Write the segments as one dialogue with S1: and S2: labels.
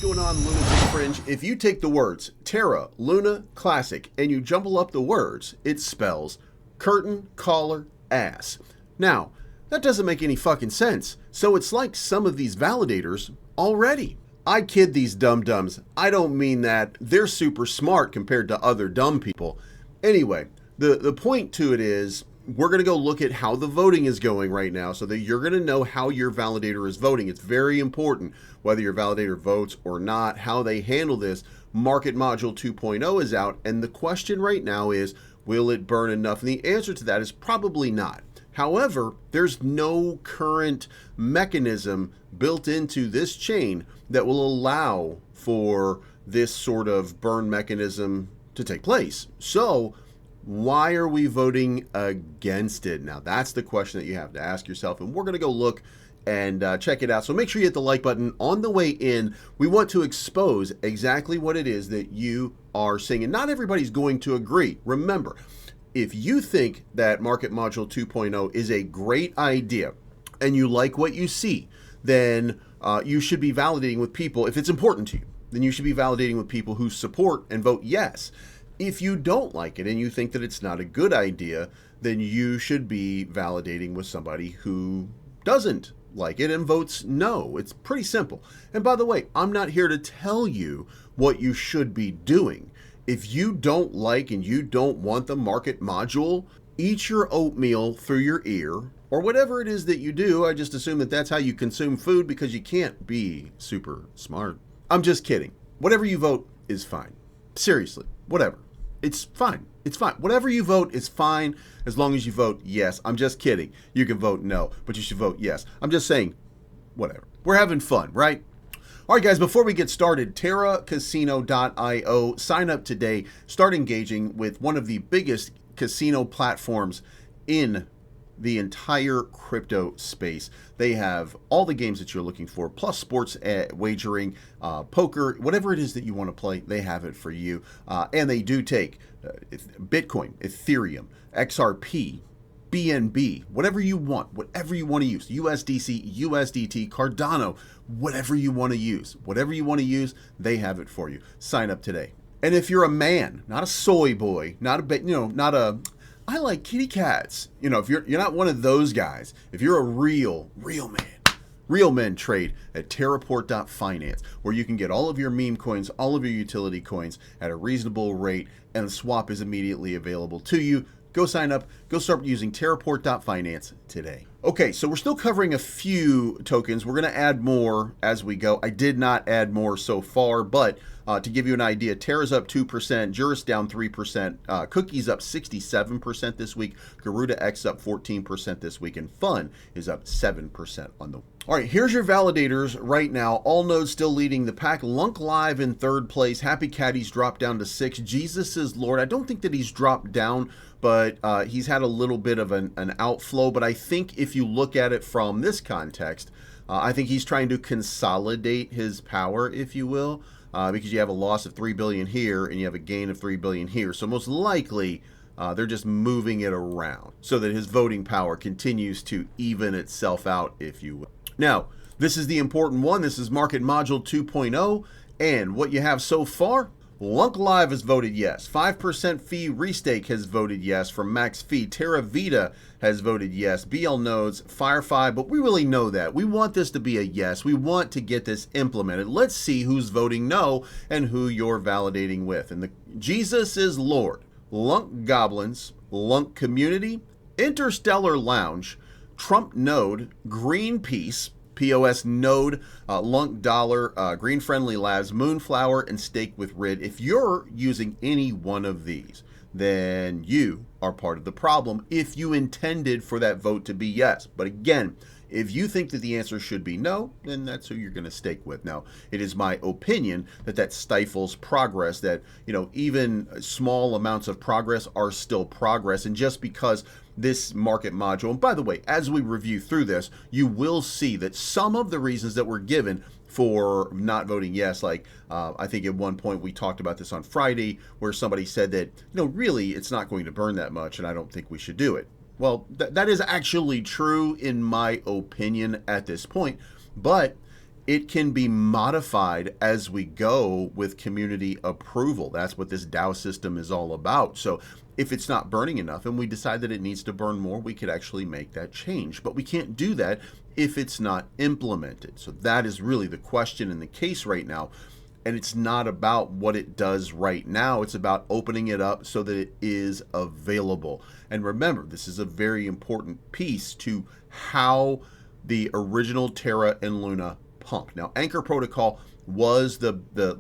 S1: going on, Lunatic Fringe? If you take the words Terra Luna Classic and you jumble up the words, it spells curtain, collar, ass. Now, that doesn't make any fucking sense. So it's like some of these validators already. I kid these dum-dums. I don't mean that. They're super smart compared to other dumb people. Anyway, the point to it is, we're going to go look at how the voting is going right now so that you're going to know how your validator is voting. It's very important whether your validator votes or not, how they handle this. Market Module 2.0 is out, and the question right now is, will it burn enough? And the answer to that is probably not. However, there's no current mechanism built into this chain that will allow for this sort of burn mechanism to take place. So why are we voting against it? Now, that's the question that you have to ask yourself, and we're going to go look and check it out. So make sure you hit the like button. On the way in, we want to expose exactly what it is that you are seeing, and not everybody's going to agree. Remember, if you think that Market Module 2.0 is a great idea and you like what you see, then you should be validating with people. If it's important to you, then you should be validating with people who support and vote yes. If you don't like it and you think that it's not a good idea, then you should be validating with somebody who doesn't like it and votes no. It's pretty simple. And by the way, I'm not here to tell you what you should be doing. If you don't like and you don't want the market module, eat your oatmeal through your ear or whatever it is that you do. I just assume that that's how you consume food because you can't be super smart. I'm just kidding. Whatever you vote is fine. Seriously, whatever. It's fine. It's fine. Whatever you vote is fine as long as you vote yes. I'm just kidding. You can vote no, but you should vote yes. I'm just saying, whatever. We're having fun, right? All right, guys, before we get started, terracasino.io. Sign up today. Start engaging with one of the biggest casino platforms in the entire crypto space. They have all the games that you're looking for, plus sports wagering, poker, whatever it is that you want to play, they have it for you. And they do take Bitcoin, Ethereum, XRP, BNB, whatever you want to use, USDC, USDT, Cardano, whatever you want to use, they have it for you. Sign up today. And if you're a man, not a soy boy, I like kitty cats. If you're not one of those guys, if you're a real man, real men trade at terraport.finance, where you can get all of your meme coins, all of your utility coins at a reasonable rate, and the swap is immediately available to you. Go sign up. Go start using terraport.finance today. Okay, so we're still covering a few tokens. We're going to add more as we go. I did not add more so far, but to give you an idea, Terra's up 2%, Juris down 3%, Cookies up 67% this week, Garuda X up 14% this week, and Fun is up 7% on the. All right, here's your validators right now. All nodes still leading the pack. Lunk Live in third place. Happy Caddy's dropped down to 6. Jesus is Lord. I don't think that he's dropped down, but he's had a little bit of an outflow. But I think if you look at it from this context, I think he's trying to consolidate his power, if you will, because you have a loss of 3 billion here and you have a gain of 3 billion here. So most likely they're just moving it around so that his voting power continues to even itself out, if you will. Now, this is the important one. This is Market Module 2.0, and what you have so far, Lunk Live has voted yes. 5% fee restake has voted yes from Max Fee. Terra Vita has voted yes. BL Nodes, Firefly, but we really know that. We want this to be a yes. We want to get this implemented. Let's see who's voting no and who you're validating with. And the Jesus is Lord, Lunk Goblins, Lunk Community, Interstellar Lounge, Trump Node, Greenpeace, POS Node, Lunk Dollar, Green Friendly Labs, Moonflower, and Stake with RID. If you're using any one of these, then you are part of the problem if you intended for that vote to be yes. But again, if you think that the answer should be no, then that's who you're going to stake with. Now, it is my opinion that stifles progress, that, even small amounts of progress are still progress. And just because this market module, and by the way, as we review through this, you will see that some of the reasons that were given for not voting yes, like I think at one point we talked about this on Friday, where somebody said that, really it's not going to burn that much and I don't think we should do it. Well, that is actually true in my opinion at this point, but it can be modified as we go with community approval. That's what this DAO system is all about. So if it's not burning enough and we decide that it needs to burn more, we could actually make that change. But we can't do that if it's not implemented. So that is really the question in the case right now. And it's not about what it does right now. It's about opening it up so that it is available. And remember, this is a very important piece to how the original Terra and Luna pump. Now, Anchor Protocol was the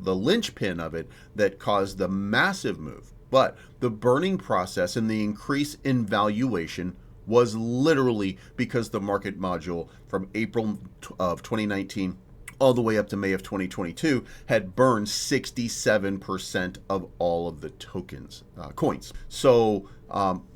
S1: linchpin of it that caused the massive move, but the burning process and the increase in valuation was literally because the market module from April of 2019 all the way up to May of 2022 had burned 67% of all of the tokens, coins. So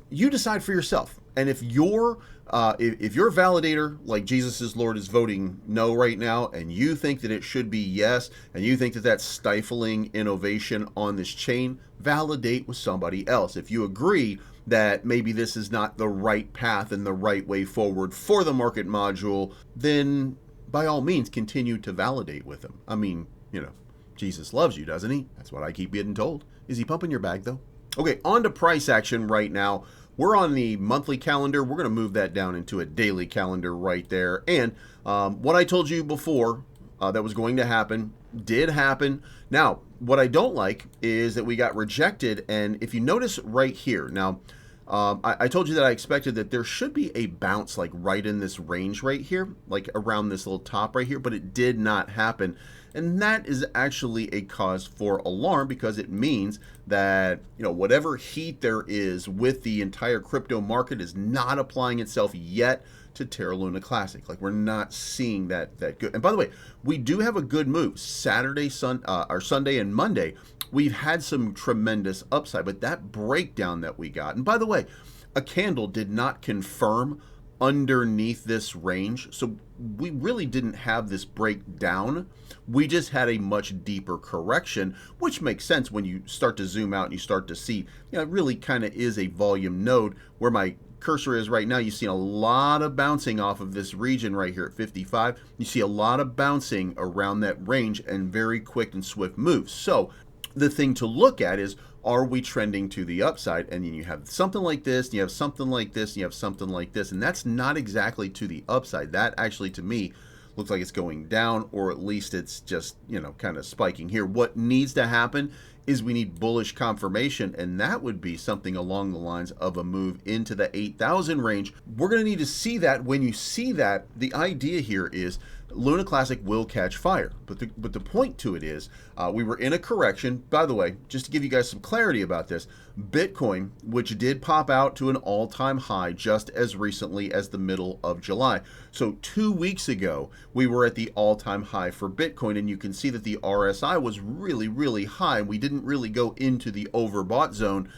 S1: you decide for yourself. And if your validator, like Jesus is Lord, is voting no right now, and you think that it should be yes, and you think that that's stifling innovation on this chain, validate with somebody else. If you agree that maybe this is not the right path and the right way forward for the market module, then by all means continue to validate with him. I mean, you know, Jesus loves you, doesn't he? That's what I keep getting told. Is he pumping your bag though? Okay, on to price action right now. We're on the monthly calendar. We're going to move that down into a daily calendar right there. And what I told you before that was going to happen did happen. Now, what I don't like is that we got rejected. And if you notice right here, now, I told you that I expected that there should be a bounce like right in this range right here, like around this little top right here, but it did not happen. And that is actually a cause for alarm, because it means that, you know, whatever heat there is with the entire crypto market is not applying itself yet to Terra Luna Classic. Like, we're not seeing that good. And by the way, we do have a good move. Saturday, Sunday, and Monday, we've had some tremendous upside, but that breakdown that we got, and by the way, a candle did not confirm underneath this range, so we really didn't have this breakdown. We just had a much deeper correction, which makes sense when you start to zoom out and you start to see, you know, it really kind of is a volume node. Where my cursor is right now, you see a lot of bouncing off of this region right here at 55. You see a lot of bouncing around that range and very quick and swift moves. So the thing to look at is, are we trending to the upside? And then you have something like this, and you have something like this, and you have something like this, and that's not exactly to the upside. That actually, to me, looks like it's going down, or at least it's just, you know, kind of spiking here. What needs to happen is we need bullish confirmation, and that would be something along the lines of a move into the 8,000 range. We're going to need to see that. When you see that, the idea here is Luna Classic will catch fire. But the point to it is, we were in a correction. By the way, just to give you guys some clarity about this, Bitcoin, which did pop out to an all-time high just as recently as the middle of July. So 2 weeks ago, we were at the all-time high for Bitcoin, and you can see that the RSI was really, really high. We didn't really go into the overbought zone.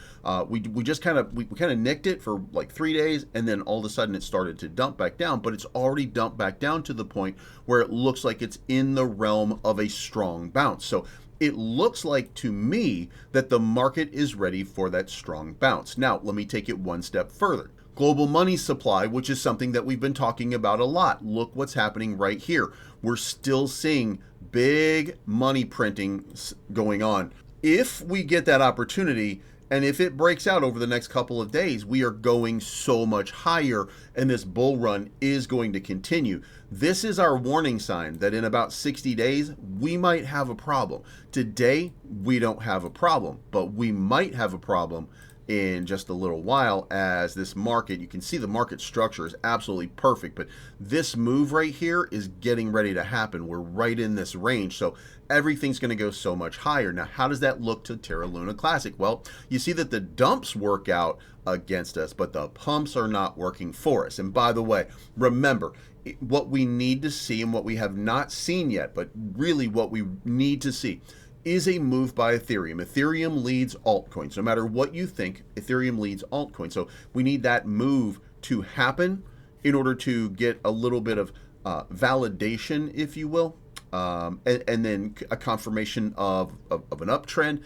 S1: We just kind of nicked it for like 3 days, and then all of a sudden it started to dump back down, but it's already dumped back down to the point where it looks like it's in the realm of a strong bounce. So it looks like to me that the market is ready for that strong bounce. Now, let me take it one step further. Global money supply, which is something that we've been talking about a lot. Look what's happening right here. We're still seeing big money printing going on. If we get that opportunity, and if it breaks out over the next couple of days, we are going so much higher, and this bull run is going to continue. This is our warning sign that in about 60 days, we might have a problem. Today, we don't have a problem, but we might have a problem in just a little while, as this market, you can see the market structure is absolutely perfect, but this move right here is getting ready to happen. We're right in this range, so everything's going to go so much higher. Now, how does that look to Terra Luna Classic? Well, you see that the dumps work out against us, but the pumps are not working for us. And by the way, remember, what we need to see, and what we have not seen yet, but really what we need to see, is a move by Ethereum. Ethereum leads altcoins. No matter what you think, Ethereum leads altcoins. So we need that move to happen in order to get a little bit of validation, if you will, and then a confirmation of an uptrend.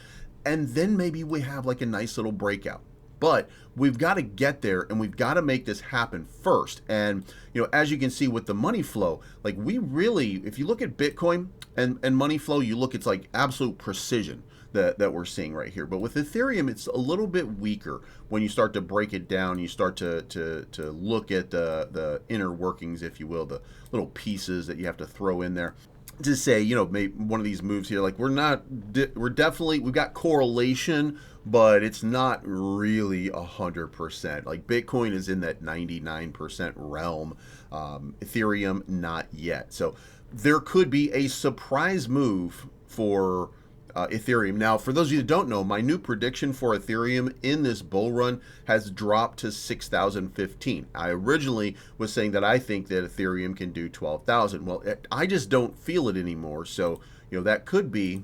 S1: And then maybe we have like a nice little breakout. but we've got to get there and we've got to make this happen first. And, as you can see with the money flow, like we really, if you look at Bitcoin and money flow, you look, it's like absolute precision that we're seeing right here. But with Ethereum, it's a little bit weaker when you start to break it down. You start to look at the inner workings, if you will, the little pieces that you have to throw in there to say, maybe one of these moves here, like we've got correlation, but it's not really 100%. Like Bitcoin is in that 99% realm. Ethereum, not yet. So there could be a surprise move for Ethereum. Now, for those of you that don't know, my new prediction for Ethereum in this bull run has dropped to 6,015. I originally was saying that I think that Ethereum can do 12,000. Well, I just don't feel it anymore. So, that could be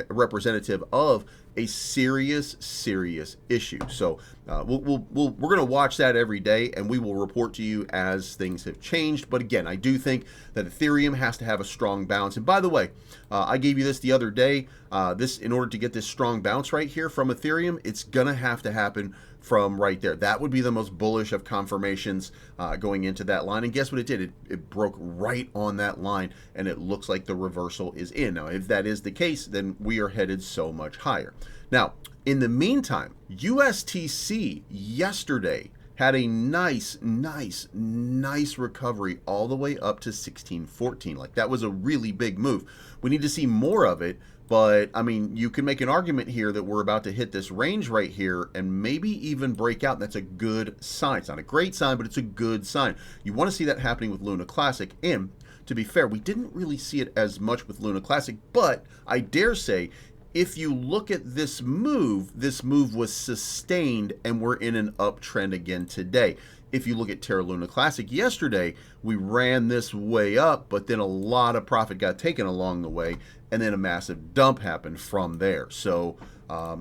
S1: representative of a serious issue. So we're going to watch that every day, and we will report to you as things have changed. But again, I do think that Ethereum has to have a strong bounce. And by the way, I gave you this the other day. In order to get this strong bounce right here from Ethereum, it's going to have to happen from right there. That would be the most bullish of confirmations going into that line. And guess what it did? It broke right on that line, and it looks like the reversal is in. Now, if that is the case, then we are headed so much higher. Now, in the meantime, USTC yesterday had a nice recovery all the way up to 1614. Like that was a really big move. We need to see more of it. But, I mean, you can make an argument here that we're about to hit this range right here and maybe even break out. That's a good sign. It's not a great sign, but it's a good sign. You want to see that happening with Luna Classic. And to be fair, we didn't really see it as much with Luna Classic, but I dare say if you look at this move was sustained and we're in an uptrend again today. If you look at Terra Luna Classic yesterday, we ran this way up, but then a lot of profit got taken along the way, and then a massive dump happened from there. So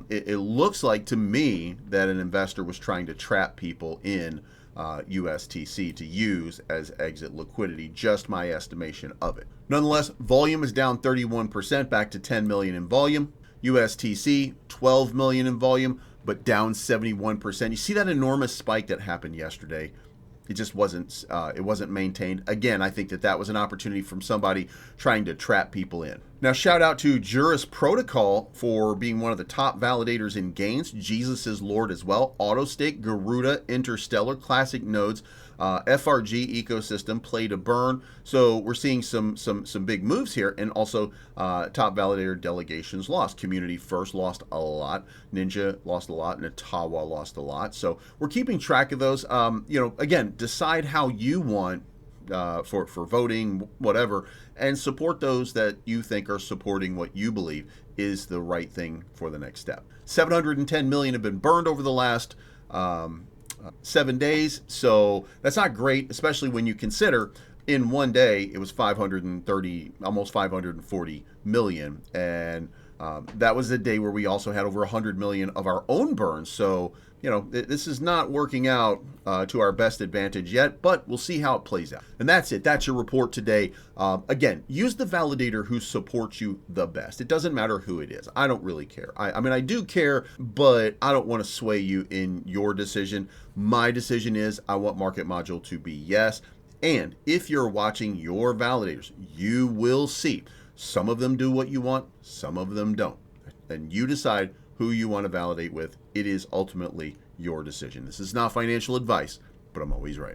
S1: it looks like to me that an investor was trying to trap people in USTC to use as exit liquidity, just my estimation of it. Nonetheless, volume is down 31%, back to 10 million in volume. USTC, 12 million in volume, but down 71%. You see that enormous spike that happened yesterday. It just wasn't maintained. Again, I think that was an opportunity from somebody trying to trap people in. Now, shout out to Juris Protocol for being one of the top validators in gains. Jesus is Lord as well. Autostake, Garuda, Interstellar, Classic Nodes, FRG ecosystem, Play to Burn. So we're seeing some big moves here, and also top validator delegations lost. Community First lost a lot. Ninja lost a lot, and Ottawa lost a lot. So we're keeping track of those. Again, decide how you want for voting, whatever, and support those that you think are supporting what you believe is the right thing for the next step. 710 million have been burned over the last 7 days, so that's not great, especially when you consider in one day it was 530, almost 540 million, and that was the day where we also had over 100 million of our own burns. So this is not working out to our best advantage yet, but we'll see how it plays out. And that's it. That's your report today. Again, use the validator who supports you the best. It doesn't matter who it is. I don't really care. I mean, I do care, but I don't want to sway you in your decision. My decision is I want Market Module to be yes. And if you're watching your validators, you will see some of them do what you want, some of them don't. And you decide who you want to validate with. It is ultimately your decision. This is not financial advice, but I'm always right.